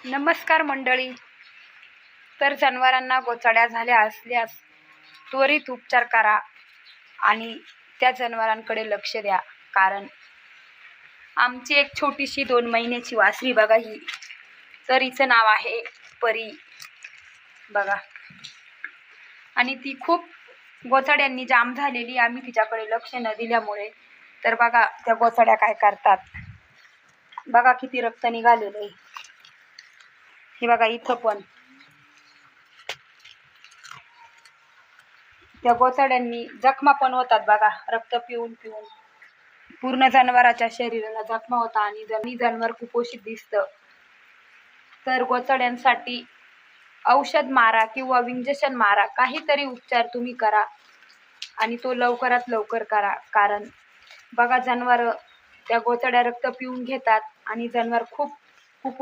नमस्कार मंडळी. तर जनावरांना गोचड्या झाल्या असल्यास त्वरित उपचार करा आणि त्या जनावरांकडे लक्ष द्या. कारण आमची एक छोटीशी 2 महिन्याची वासरी बघा ही, तर हिचं नाव आहे परी बघा. आणि ती खूप गोचड्यांनी जाम झालेली. आम्ही तिच्याकडे लक्ष न दिल्यामुळे तर बघा त्या गोचड्या काय करतात. बघा किती रक्त निघालेलं आहे. हे बघा इथं पण त्या गोचड्यांनी जखमा पण होतात बघा. रक्त पिऊन पिऊन पूर्ण जनावराच्या शरीराला जखमा होता आणि जनावर कुपोषित दिसतं. तर गोचड्यांसाठी औषध मारा किंवा इंजेक्शन मारा, काहीतरी उपचार तुम्ही करा आणि तो लवकरात लवकर करा. कारण बघा जनावर त्या गोचड्या रक्त पिऊन घेतात आणि जनावर खूप